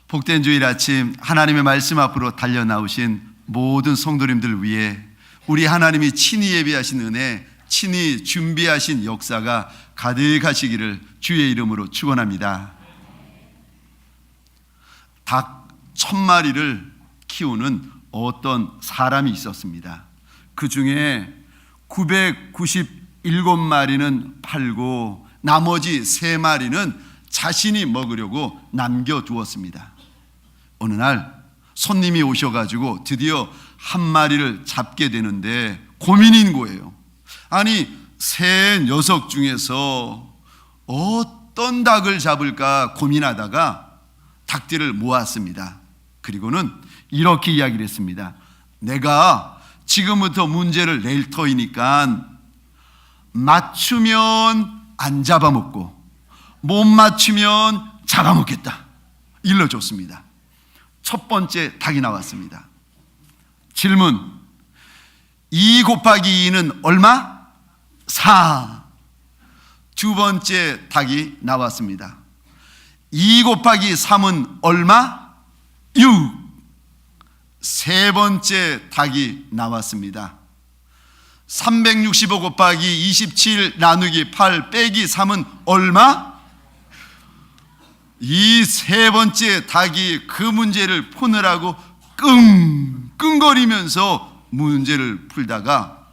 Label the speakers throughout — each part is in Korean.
Speaker 1: 복된 주일 아침 하나님의 말씀 앞으로 달려나오신 모든 성도님들 위해 우리 하나님이 친히 예비하신 은혜, 친히 준비하신 역사가 가득하시기를 주의 이름으로 축원합니다. 닭 1000마리를 키우는 어떤 사람이 있었습니다. 그 중에 997마리는 팔고 나머지 3마리는 자신이 먹으려고 남겨두었습니다. 어느 날 손님이 오셔가지고 드디어 1마리를 잡게 되는데 고민인 거예요. 아니, 3 녀석 중에서 어떤 닭을 잡을까 고민하다가 닭들을 모았습니다. 그리고는 이렇게 이야기를 했습니다. 내가 지금부터 문제를 낼 터이니까 맞추면 안 잡아먹고 못 맞추면 잡아먹겠다. 일러줬습니다. 첫 번째 닭이 나왔습니다. 질문: 2 곱하기 2는 얼마? 4. 두 번째 닭이 나왔습니다. 2 곱하기 3은 얼마? 6. 세 번째 닭이 나왔습니다. 365 곱하기 27 나누기 8 빼기 3은 얼마? 이 3번째 닭이 그 문제를 푸느라고 끙끙거리면서 문제를 풀다가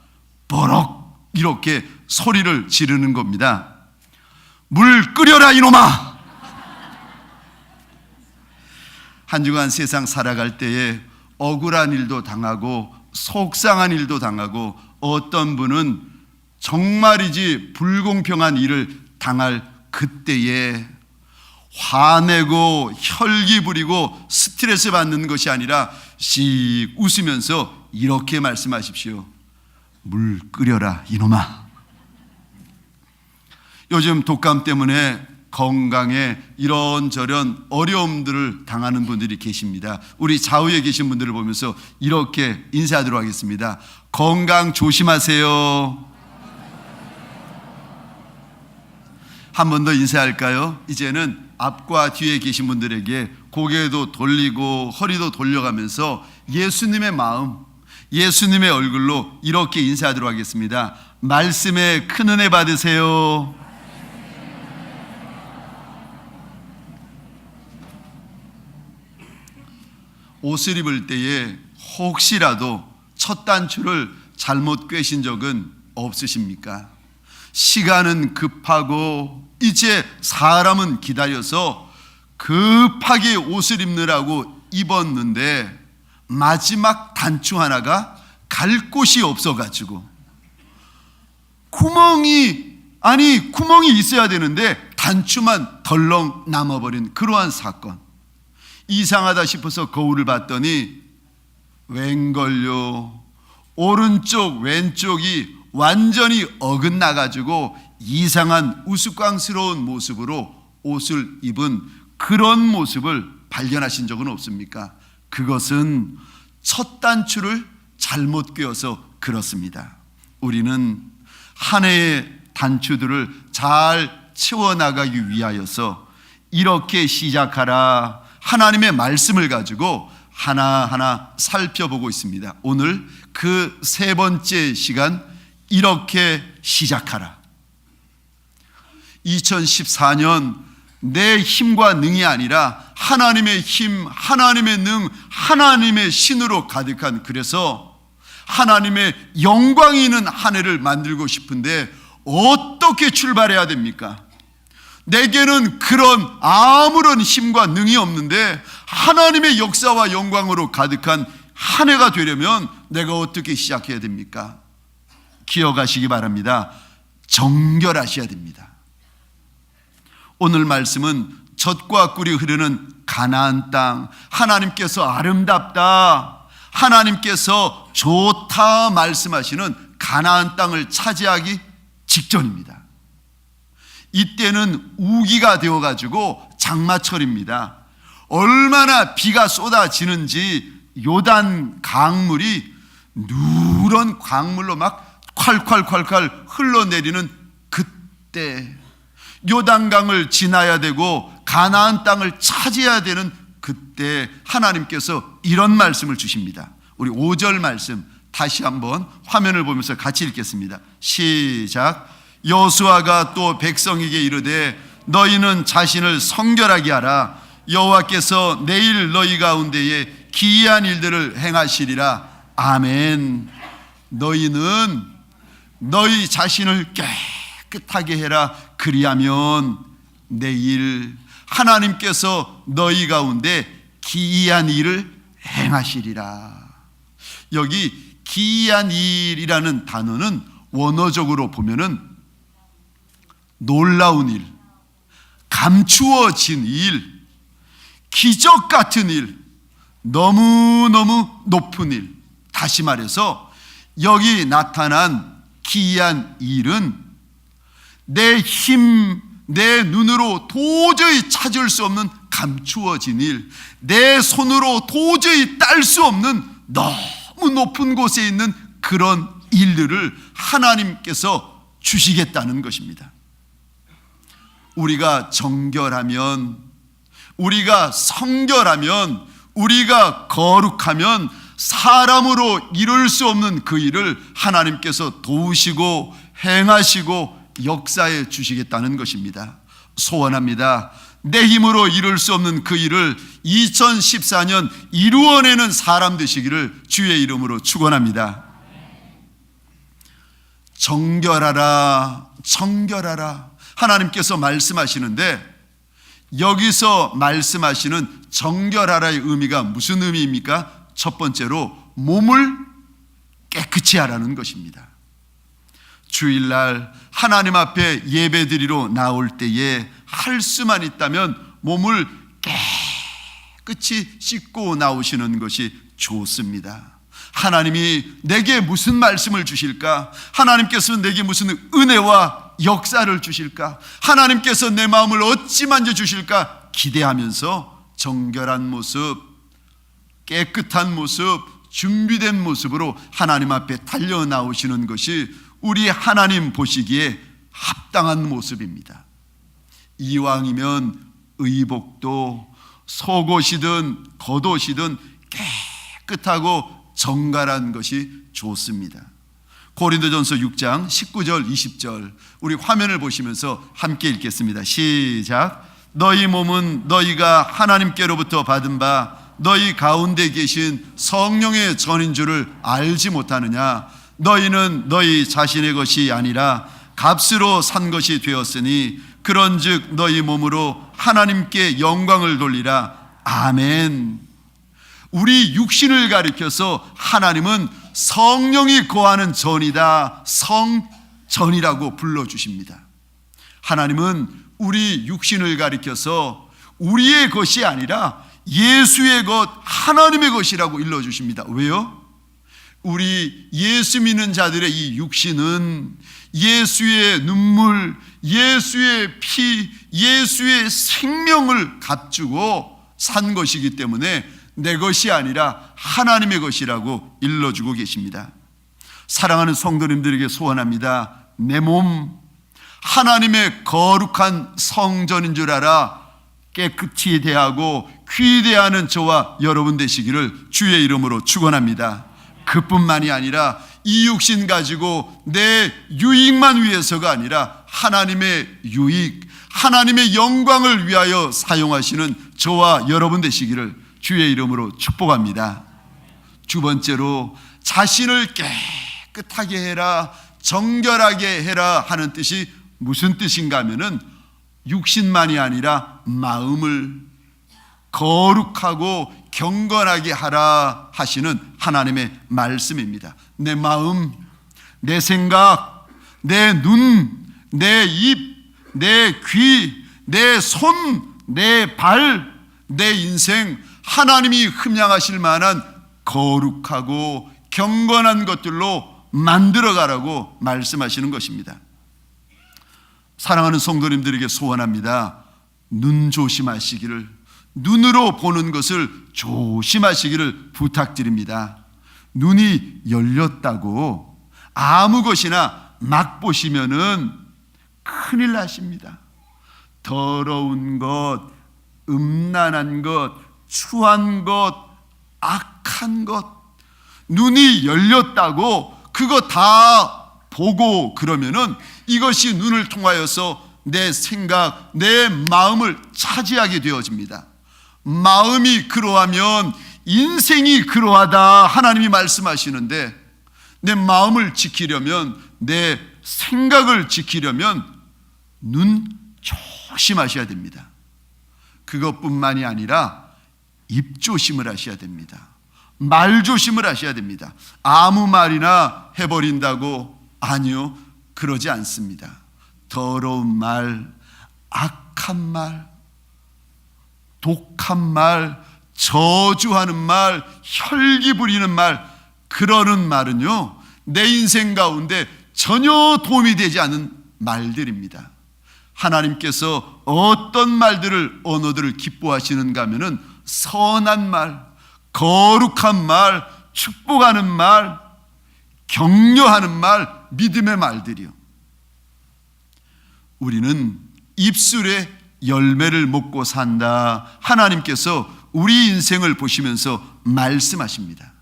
Speaker 1: 버럭 이렇게 소리를 지르는 겁니다. 물 끓여라 이놈아! 한 주간 세상 살아갈 때에 억울한 일도 당하고 속상한 일도 당하고 어떤 분은 정말이지 불공평한 일을 당할 그때에 화내고 혈기 부리고 스트레스 받는 것이 아니라 씩 웃으면서 이렇게 말씀하십시오. 물 끓여라 이놈아. 요즘 독감 때문에 건강에 이런저런 어려움들을 당하는 분들이 계십니다. 우리 좌우에 계신 분들을 보면서 이렇게 인사하도록 하겠습니다. 건강 조심하세요. 한 번 더 인사할까요? 이제는 앞과 뒤에 계신 분들에게 고개도 돌리고 허리도 돌려가면서 예수님의 마음, 예수님의 얼굴로 이렇게 인사하도록 하겠습니다. 말씀에 큰 은혜 받으세요. 옷을 입을 때에 혹시라도 첫 단추를 잘못 꿰신 적은 없으십니까? 시간은 급하고 이제 사람은 기다려서 급하게 옷을 입느라고 입었는데 마지막 단추 하나가 갈 곳이 없어가지고 구멍이 있어야 되는데 단추만 덜렁 남아버린 그러한 사건. 이상하다 싶어서 거울을 봤더니 웬걸요, 오른쪽 왼쪽이 완전히 어긋나가지고 이상한 우스꽝스러운 모습으로 옷을 입은 그런 모습을 발견하신 적은 없습니까? 그것은 첫 단추를 잘못 꿰어서 그렇습니다. 우리는 한 해의 단추들을 잘 채워나가기 위하여서 이렇게 시작하라, 하나님의 말씀을 가지고 하나하나 살펴보고 있습니다. 오늘 그 3번째 시간, 이렇게 시작하라. 2014년 내 힘과 능이 아니라 하나님의 힘, 하나님의 능, 하나님의 신으로 가득한, 그래서 하나님의 영광이 있는 한 해를 만들고 싶은데 어떻게 출발해야 됩니까? 내게는 그런 아무런 힘과 능이 없는데 하나님의 역사와 영광으로 가득한 한 해가 되려면 내가 어떻게 시작해야 됩니까? 기억하시기 바랍니다. 정결하셔야 됩니다. 오늘 말씀은 젖과 꿀이 흐르는 가나안 땅, 하나님께서 아름답다, 하나님께서 좋다 말씀하시는 가나안 땅을 차지하기 직전입니다. 이때는 우기가 되어가지고 장마철입니다. 얼마나 비가 쏟아지는지 요단 강물이 누런 강물로 막 콸콸콸콸 흘러내리는 그때, 요단강을 지나야 되고 가나안 땅을 차지해야 되는 그때 하나님께서 이런 말씀을 주십니다. 우리 5절 말씀 다시 한번 화면을 보면서 같이 읽겠습니다. 시작. 여호수아가 또 백성에게 이르되 너희는 자신을 성결하게 하라. 여호와께서 내일 너희 가운데에 기이한 일들을 행하시리라. 아멘. 너희는 너희 자신을 깨끗하게 해라. 그리하면 내일 하나님께서 너희 가운데 기이한 일을 행하시리라. 여기 기이한 일이라는 단어는 원어적으로 보면은 놀라운 일, 감추어진 일, 기적 같은 일, 너무너무 높은 일. 다시 말해서 여기 나타난 기이한 일은 내 힘, 내 눈으로 도저히 찾을 수 없는 감추어진 일, 내 손으로 도저히 딸 수 없는 너무 높은 곳에 있는 그런 일들을 하나님께서 주시겠다는 것입니다. 우리가 정결하면, 우리가 성결하면, 우리가 거룩하면 사람으로 이룰 수 없는 그 일을 하나님께서 도우시고 행하시고 역사해 주시겠다는 것입니다. 소원합니다. 내 힘으로 이룰 수 없는 그 일을 2014년 이루어내는 사람 되시기를 주의 이름으로 축원합니다. 정결하라, 정결하라. 하나님께서 말씀하시는데 여기서 말씀하시는 정결하라의 의미가 무슨 의미입니까? 첫 번째로 몸을 깨끗이 하라는 것입니다. 주일날 하나님 앞에 예배드리러 나올 때에 할 수만 있다면 몸을 깨끗이 씻고 나오시는 것이 좋습니다. 하나님이 내게 무슨 말씀을 주실까? 하나님께서 내게 무슨 은혜와 역사를 주실까? 하나님께서 내 마음을 어찌 만져주실까? 기대하면서 정결한 모습, 깨끗한 모습, 준비된 모습으로 하나님 앞에 달려 나오시는 것이 우리 하나님 보시기에 합당한 모습입니다. 이왕이면 의복도 속옷이든 겉옷이든 깨끗하고 정갈한 것이 좋습니다. 고린도전서 6장 19절 20절 우리 화면을 보시면서 함께 읽겠습니다. 시작. 너희 몸은 너희가 하나님께로부터 받은 바 너희 가운데 계신 성령의 전인 줄을 알지 못하느냐? 너희는 너희 자신의 것이 아니라 값으로 산 것이 되었으니 그런즉 너희 몸으로 하나님께 영광을 돌리라. 아멘. 우리 육신을 가리켜서 하나님은 성령이 거하는 전이다, 성전이라고 불러주십니다. 하나님은 우리 육신을 가리켜서 우리의 것이 아니라 예수의 것, 하나님의 것이라고 일러주십니다. 왜요? 우리 예수 믿는 자들의 이 육신은 예수의 눈물, 예수의 피, 예수의 생명을 값주고 산 것이기 때문에 내 것이 아니라 하나님의 것이라고 일러주고 계십니다. 사랑하는 성도님들에게 소원합니다. 내 몸 하나님의 거룩한 성전인 줄 알아 깨끗이 대하고 귀대하는 저와 여러분 되시기를 주의 이름으로 축원합니다. 그뿐만이 아니라 이 육신 가지고 내 유익만 위해서가 아니라 하나님의 유익, 하나님의 영광을 위하여 사용하시는 저와 여러분 되시기를 주의 이름으로 축복합니다. 두 번째로 자신을 깨끗하게 해라, 정결하게 해라 하는 뜻이 무슨 뜻인가 하면은 육신만이 아니라 마음을 거룩하고 경건하게 하라 하시는 하나님의 말씀입니다. 내 마음, 내 생각, 내 눈, 내 입, 내 귀, 내 손, 내 발, 내 인생 하나님이 흠양하실 만한 거룩하고 경건한 것들로 만들어가라고 말씀하시는 것입니다. 사랑하는 성도님들에게 소원합니다. 눈 조심하시기를, 눈으로 보는 것을 조심하시기를 부탁드립니다. 눈이 열렸다고 아무 것이나 막 보시면은 큰일 나십니다. 더러운 것, 음란한 것, 추한 것, 악한 것, 눈이 열렸다고 그거 다 보고 그러면은 이것이 눈을 통하여서 내 생각, 내 마음을 차지하게 되어집니다. 마음이 그러하면 인생이 그러하다 하나님이 말씀하시는데, 내 마음을 지키려면, 내 생각을 지키려면 눈 조심하셔야 됩니다. 그것뿐만이 아니라 입 조심을 하셔야 됩니다. 말 조심을 하셔야 됩니다. 아무 말이나 해버린다고? 아니요, 그러지 않습니다. 더러운 말, 악한 말, 독한 말, 저주하는 말, 혈기 부리는 말, 그러는 말은요, 내 인생 가운데 전혀 도움이 되지 않은 말들입니다. 하나님께서 어떤 말들을, 언어들을 기뻐하시는가 하면은 선한 말, 거룩한 말, 축복하는 말, 격려하는 말, 믿음의 말들이요. 우리는 입술에 열매를 먹고 산다. 하나님께서 우리 인생을 보시면서 말씀하십니다.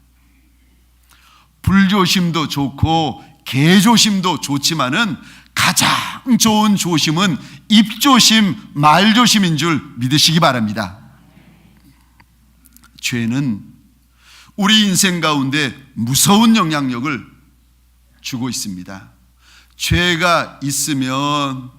Speaker 1: 불조심도 좋고 개조심도 좋지만은 가장 좋은 조심은 입조심, 말조심인 줄 믿으시기 바랍니다. 죄는 우리 인생 가운데 무서운 영향력을 주고 있습니다. 죄가 있으면,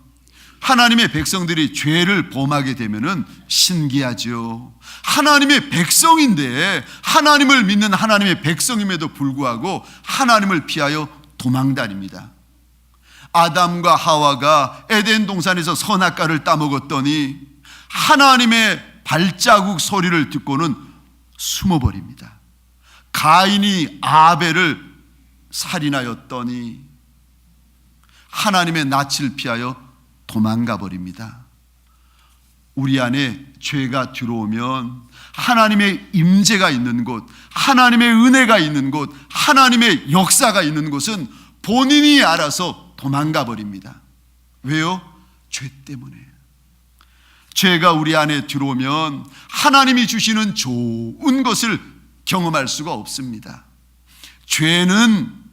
Speaker 1: 하나님의 백성들이 죄를 범하게 되면은 신기하죠. 하나님의 백성인데, 하나님을 믿는 하나님의 백성임에도 불구하고 하나님을 피하여 도망다닙니다. 아담과 하와가 에덴 동산에서 선악과를 따먹었더니 하나님의 발자국 소리를 듣고는 숨어버립니다. 가인이 아벨을 살인하였더니 하나님의 낯을 피하여 도망가 버립니다. 우리 안에 죄가 들어오면 하나님의 임재가 있는 곳, 하나님의 은혜가 있는 곳, 하나님의 역사가 있는 곳은 본인이 알아서 도망가 버립니다. 왜요? 죄 때문에. 죄가 우리 안에 들어오면 하나님이 주시는 좋은 것을 경험할 수가 없습니다. 죄는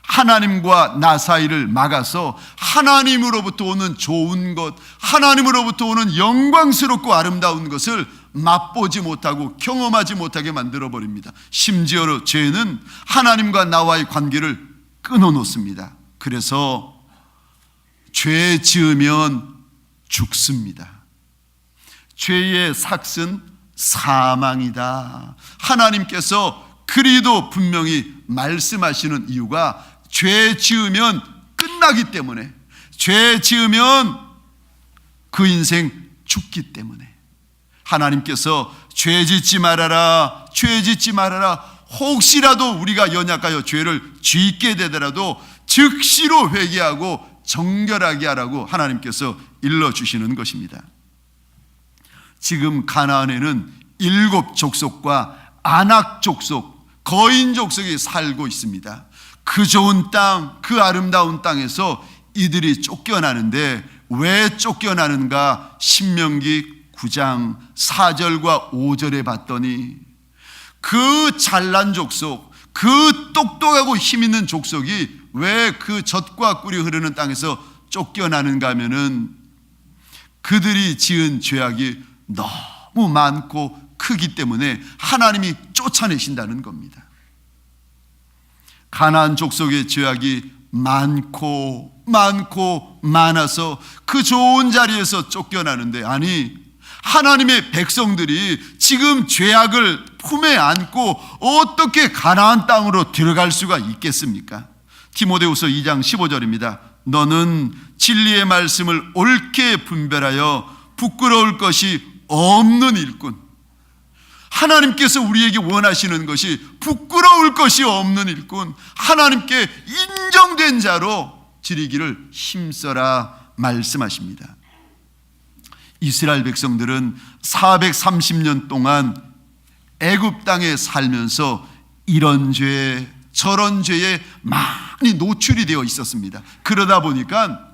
Speaker 1: 하나님과 나 사이를 막아서 하나님으로부터 오는 좋은 것, 하나님으로부터 오는 영광스럽고 아름다운 것을 맛보지 못하고 경험하지 못하게 만들어 버립니다. 심지어 죄는 하나님과 나와의 관계를 끊어놓습니다. 그래서 죄 지으면 죽습니다. 죄의 삭은 사망이다. 하나님께서 그리도 분명히 말씀하시는 이유가 죄 지으면 끝나기 때문에, 죄 지으면 그 인생 죽기 때문에 하나님께서 죄 짓지 말아라, 죄 짓지 말아라. 혹시라도 우리가 연약하여 죄를 짓게 되더라도 즉시로 회개하고 정결하게 하라고 하나님께서 일러주시는 것입니다. 지금 가나안에는 7 족속과 아낙 족속, 거인 족속이 살고 있습니다. 그 좋은 땅, 그 아름다운 땅에서 이들이 쫓겨나는데 왜 쫓겨나는가? 신명기 9장 4절과 5절에 봤더니 그 잘난 족속, 그 똑똑하고 힘있는 족속이 왜 그 젖과 꿀이 흐르는 땅에서 쫓겨나는가 하면은 그들이 지은 죄악이 너무 많고 크기 때문에 하나님이 쫓아내신다는 겁니다. 가나안 족속의 죄악이 많고 많아서 그 좋은 자리에서 쫓겨나는데, 아니 하나님의 백성들이 지금 죄악을 품에 안고 어떻게 가나안 땅으로 들어갈 수가 있겠습니까? 디모데후서 2장 15절입니다. 너는 진리의 말씀을 옳게 분별하여 부끄러울 것이 없는 일꾼. 하나님께서 우리에게 원하시는 것이 부끄러울 것이 없는 일꾼, 하나님께 인정된 자로 지리기를 힘써라 말씀하십니다. 이스라엘 백성들은 430년 동안 애굽 땅에 살면서 이런 죄 저런 죄에 많이 노출이 되어 있었습니다. 그러다 보니까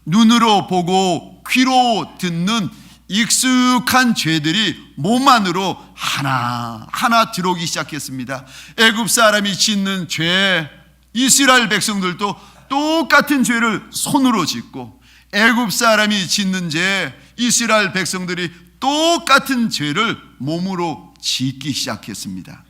Speaker 1: 눈으로 보고 귀로 듣는 익숙한 죄들이 몸 안으로 하나하나 들어오기 시작했습니다. 애굽 사람이 짓는 죄, 이스라엘 백성들도 똑같은 죄를 손으로 짓고, 애굽 사람이 짓는 죄, 이스라엘 백성들이 똑같은 죄를 몸으로 짓기 시작했습니다.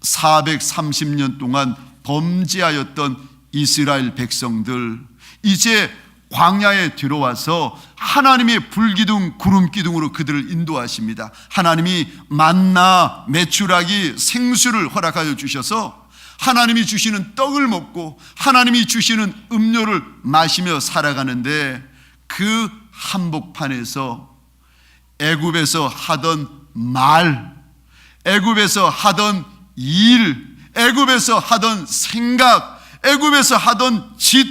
Speaker 1: 430년 동안 범죄하였던 이스라엘 백성들, 이제 광야에 들어와서 하나님의 불기둥 구름기둥으로 그들을 인도하십니다. 하나님이 만나 메추라기 생수를 허락하여 주셔서 하나님이 주시는 떡을 먹고 하나님이 주시는 음료를 마시며 살아가는데, 그 한복판에서 애굽에서 하던 말, 애굽에서 하던 일, 애굽에서 하던 생각, 애굽에서 하던 짓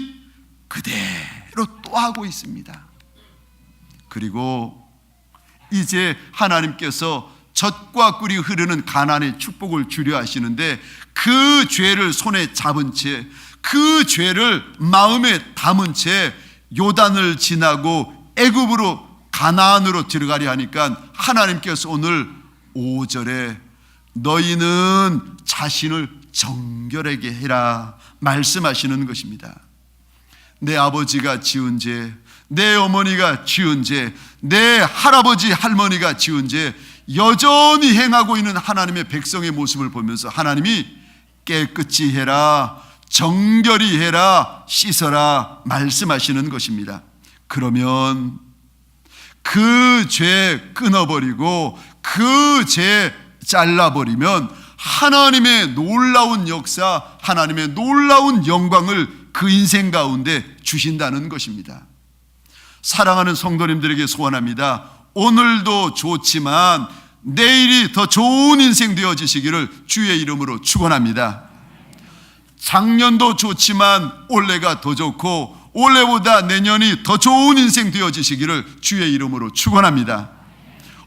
Speaker 1: 그대로 또 하고 있습니다. 그리고 이제 하나님께서 젖과 꿀이 흐르는 가나안의 축복을 주려 하시는데, 그 죄를 손에 잡은 채, 그 죄를 마음에 담은 채 요단을 지나고 애굽으로, 가나안으로 들어가려 하니까 하나님께서 오늘 5절에 너희는 자신을 정결하게 해라 말씀하시는 것입니다. 내 아버지가 지은 죄, 내 어머니가 지은 죄, 내 할아버지 할머니가 지은 죄 여전히 행하고 있는 하나님의 백성의 모습을 보면서 하나님이 깨끗이 해라, 정결히 해라, 씻어라 말씀하시는 것입니다. 그러면 그 죄 끊어버리고 그 죄 잘라버리면 하나님의 놀라운 역사, 하나님의 놀라운 영광을 그 인생 가운데 주신다는 것입니다. 사랑하는 성도님들에게 소원합니다. 오늘도 좋지만 내일이 더 좋은 인생 되어지시기를 주의 이름으로 축원합니다. 작년도 좋지만 올해가 더 좋고 올해보다 내년이 더 좋은 인생 되어지시기를 주의 이름으로 축원합니다.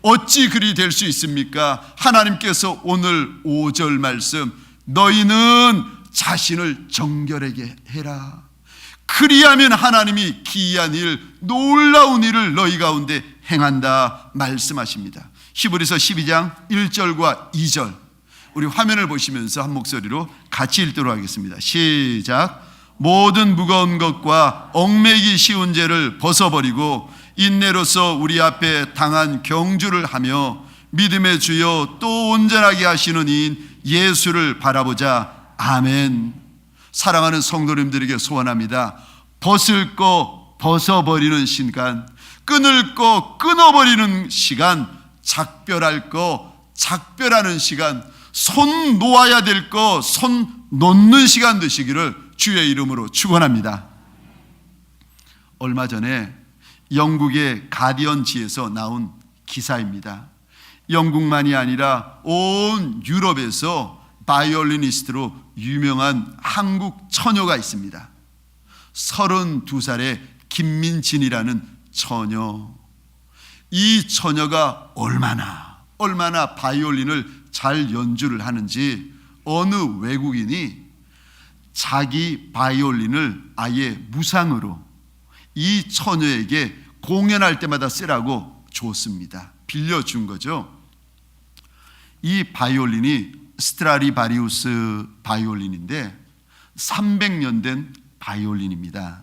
Speaker 1: 어찌 그리 될 수 있습니까? 하나님께서 오늘 5절 말씀, 너희는 자신을 정결하게 해라. 그리하면 하나님이 기이한 일, 놀라운 일을 너희 가운데 행한다 말씀하십니다. 히브리서 12장 1절과 2절, 우리 화면을 보시면서 한 목소리로 같이 읽도록 하겠습니다. 시작. 모든 무거운 것과 얽매이기 쉬운 죄를 벗어버리고 인내로서 우리 앞에 당한 경주를 하며 믿음의 주여 또 온전하게 하시는 이인 예수를 바라보자. 아멘. 사랑하는 성도님들에게 소원합니다. 벗을 거 벗어버리는 시간, 끊을 거 끊어버리는 시간, 작별할 거 작별하는 시간, 손 놓아야 될 거 손 놓는 시간 되시기를 주의 이름으로 축원합니다. 얼마 전에 영국의 가디언지에서 나온 기사입니다. 영국만이 아니라 온 유럽에서 바이올리니스트로 유명한 한국 처녀가 있습니다. 32살의 김민진이라는 처녀. 이 처녀가 얼마나 바이올린을 잘 연주를 하는지 어느 외국인이 자기 바이올린을 아예 무상으로 이 처녀에게 공연할 때마다 쓰라고 줬습니다. 빌려준 거죠. 이 바이올린이 스트라디바리우스 바이올린인데 300년 된 바이올린입니다.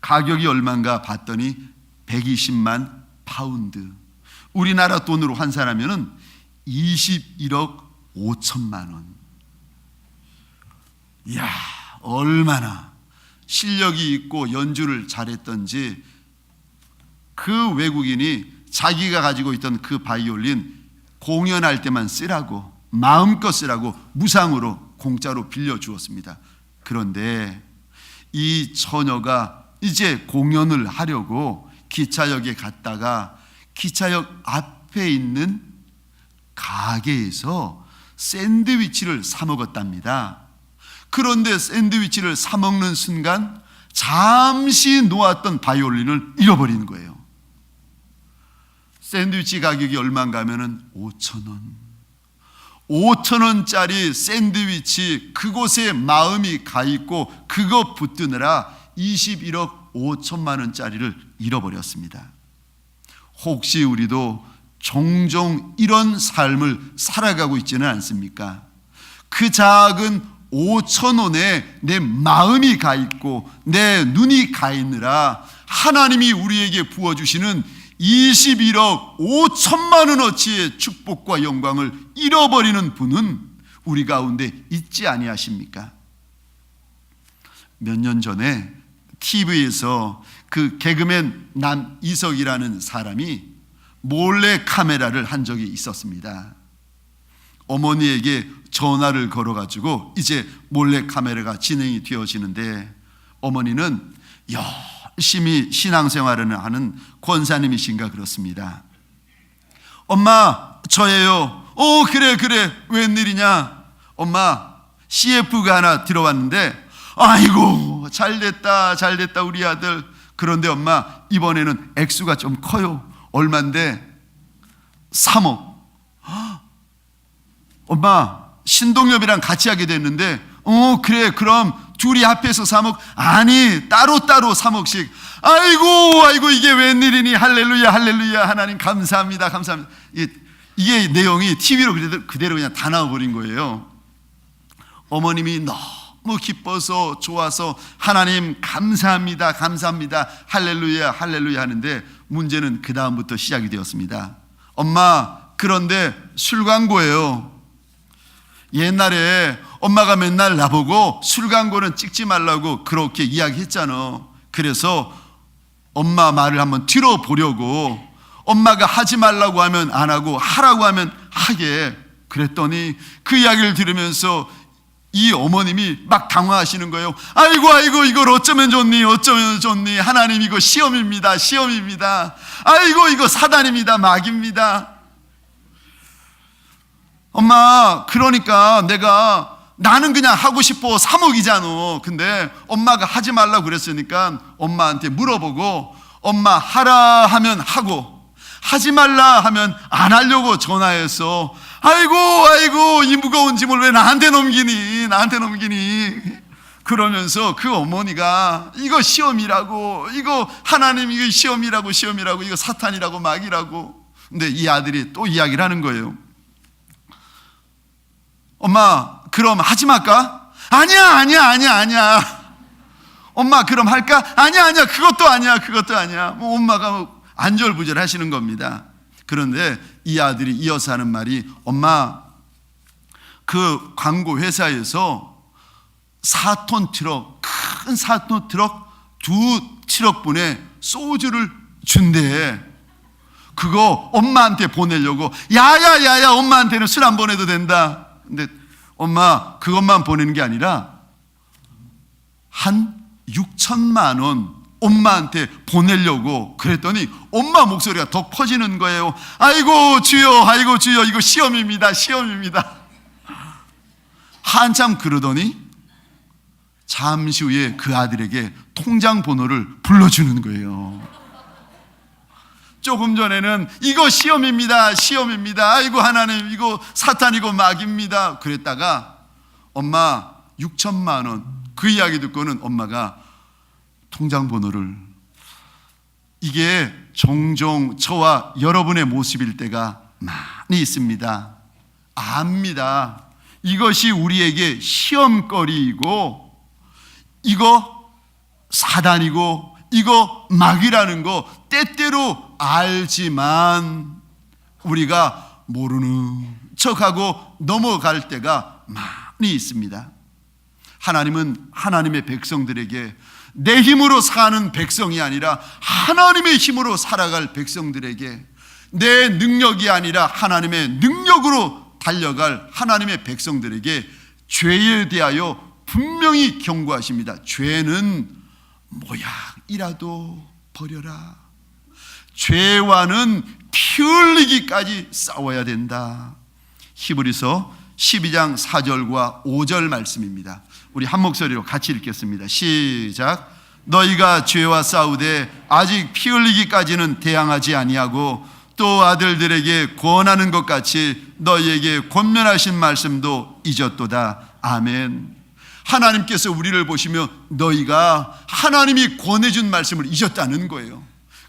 Speaker 1: 가격이 얼마인가 봤더니 120만 파운드, 우리나라 돈으로 환산하면 21억 5천만 원. 이야, 얼마나 실력이 있고 연주를 잘했던지 그 외국인이 자기가 가지고 있던 그 바이올린 공연할 때만 쓰라고, 마음껏 쓰라고 무상으로 공짜로 빌려주었습니다. 그런데 이 처녀가 이제 공연을 하려고 기차역에 갔다가 기차역 앞에 있는 가게에서 샌드위치를 사 먹었답니다. 그런데 샌드위치를 사 먹는 순간 잠시 놓았던 바이올린을 잃어버리는 거예요. 샌드위치 가격이 얼마인가 하면은 5,000원. 5,000원짜리 샌드위치, 그곳에 마음이 가 있고 그거 붙드느라 21억 5천만 원짜리를 잃어버렸습니다. 혹시 우리도 종종 이런 삶을 살아가고 있지는 않습니까? 그 작은 5,000원에 내 마음이 가 있고 내 눈이 가 있느라 하나님이 우리에게 부어주시는 21억 5천만 원어치의 축복과 영광을 잃어버리는 분은 우리 가운데 있지 아니하십니까? 몇 년 전에 TV에서 그 개그맨 남이석이라는 사람이 몰래 카메라를 한 적이 있었습니다. 어머니에게 전화를 걸어가지고 이제 몰래 카메라가 진행이 되어지는데, 어머니는 열심히 신앙생활을 하는 권사님이신가 그렇습니다. 엄마, 저예요. 그래 웬일이냐? 엄마, CF가 하나 들어왔는데 아이고 잘됐다 우리 아들. 그런데 엄마, 이번에는 액수가 좀 커요. 얼만데? 3억. 엄마, 신동엽이랑 같이 하게 됐는데 그래 그럼 둘이 합해서 3억. 아니 따로 3억씩. 아이고 이게 웬일이니? 할렐루야 하나님 감사합니다. 이게 내용이 TV로 그대로 그냥 다 나와버린 거예요. 어머님이 너무 기뻐서 좋아서 하나님 감사합니다 할렐루야 하는데, 문제는 그 다음부터 시작이 되었습니다. 엄마, 그런데 술 광고예요. 옛날에 엄마가 맨날 나보고 술 광고는 찍지 말라고 그렇게 이야기했잖아. 그래서 엄마 말을 한번 들어보려고, 엄마가 하지 말라고 하면 안 하고 하라고 하면 하게 그랬더니, 그 이야기를 들으면서 이 어머님이 막 당황하시는 거예요. 아이고 이걸 어쩌면 좋니? 하나님, 이거 시험입니다. 아이고 이거 사단입니다. 마귀입니다. 엄마, 그러니까 나는 그냥 하고 싶어. 3억이잖아. 근데 엄마가 하지 말라고 그랬으니까 엄마한테 물어보고, 엄마 하라 하면 하고 하지 말라 하면 안 하려고 전화해서 아이고 이 무거운 짐을 왜 나한테 넘기니 그러면서 그 어머니가 이거 시험이라고, 이거 하나님 이거 시험이라고 이거 사탄이라고 마귀라고. 근데 이 아들이 또 이야기를 하는 거예요. 엄마, 그럼 하지 말까? 아니야. 엄마, 그럼 할까? 아니야. 그것도 아니야. 엄마가 안절부절 하시는 겁니다. 그런데 이 아들이 이어서 하는 말이, 엄마, 그 광고 회사에서 4톤 트럭, 큰 4톤 트럭 2트럭분의 소주를 준대. 그거 엄마한테 보내려고. 야야, 엄마한테는 술 안 보내도 된다. 근데 엄마, 그것만 보내는 게 아니라 한 6천만 원 엄마한테 보내려고 그랬더니 엄마 목소리가 더 커지는 거예요. 아이고 주여 이거 시험입니다. 한참 그러더니 잠시 후에 그 아들에게 통장 번호를 불러주는 거예요. 조금 전에는 이거 시험입니다. 아이고 하나님, 이거 사탄이고 마귀입니다. 그랬다가 엄마 6천만 원, 그 이야기 듣고는 엄마가 통장 번호를. 이게 종종 저와 여러분의 모습일 때가 많이 있습니다. 압니다. 이것이 우리에게 시험거리이고, 이거 사단이고, 이거 마귀라는 거 때때로 알지만 우리가 모르는 척하고 넘어갈 때가 많이 있습니다. 하나님은 하나님의 백성들에게 내 힘으로 사는 백성이 아니라 하나님의 힘으로 살아갈 백성들에게, 내 능력이 아니라 하나님의 능력으로 달려갈 하나님의 백성들에게 죄에 대하여 분명히 경고하십니다. 죄는 모양이라도 버려라. 죄와는 피 흘리기까지 싸워야 된다. 히브리서 12장 4절과 5절 말씀입니다. 우리 한 목소리로 같이 읽겠습니다. 시작. 너희가 죄와 싸우되 아직 피 흘리기까지는 대항하지 아니하고 또 아들들에게 권하는 것 같이 너희에게 권면하신 말씀도 잊었도다. 아멘. 하나님께서 우리를 보시며 너희가 하나님이 권해준 말씀을 잊었다는 거예요.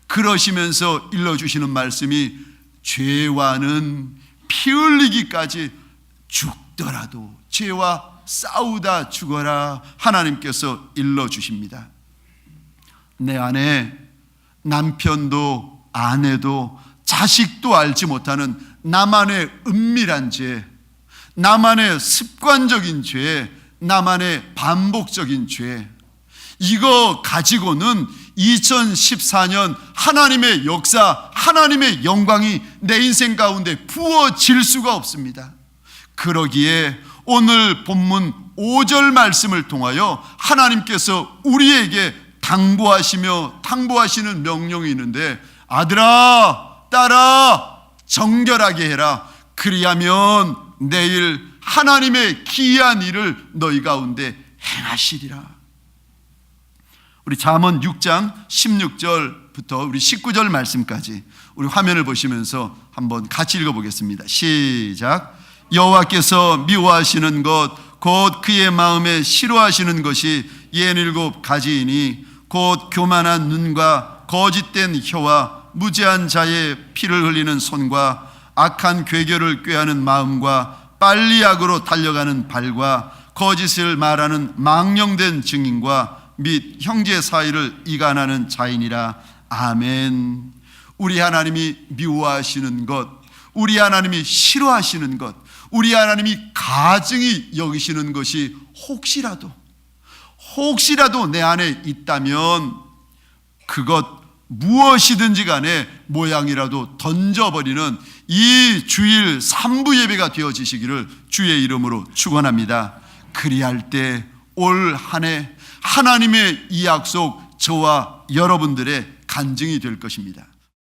Speaker 1: 그러시면서 일러주시는 말씀이 죄와는 피 흘리기까지 죽더라도 죄와 싸우다 죽어라 하나님께서 일러주십니다. 내 안에 남편도 아내도 자식도 알지 못하는 나만의 은밀한 죄, 나만의 습관적인 죄, 나만의 반복적인 죄, 이거 가지고는 2014년 하나님의 역사, 하나님의 영광이 내 인생 가운데 부어질 수가 없습니다. 그러기에 오늘 본문 5절 말씀을 통하여 하나님께서 우리에게 당부하시는 명령이 있는데, 아들아 딸아 정결하게 해라. 그리하면 내일 하나님의 기이한 일을 너희 가운데 행하시리라. 우리 잠언 6장 16절부터 우리 19절 말씀까지 우리 화면을 보시면서 한번 같이 읽어보겠습니다. 시작. 여호와께서 미워하시는 것 곧 그의 마음에 싫어하시는 것이 67가지이니 곧 교만한 눈과 거짓된 혀와 무지한 자의 피를 흘리는 손과 악한 괴교를 꾀하는 마음과 빨리 악으로 달려가는 발과 거짓을 말하는 망령된 증인과 및 형제 사이를 이간하는 자이니라. 아멘. 우리 하나님이 미워하시는 것, 우리 하나님이 싫어하시는 것, 우리 하나님이 가증히 여기시는 것이 혹시라도 내 안에 있다면 그것 무엇이든지 간에 모양이라도 던져버리는 이 주일 3부 예배가 되어지시기를 주의 이름으로 축원합니다. 그리할 때 올 한 해 하나님의 이 약속 저와 여러분들의 간증이 될 것입니다.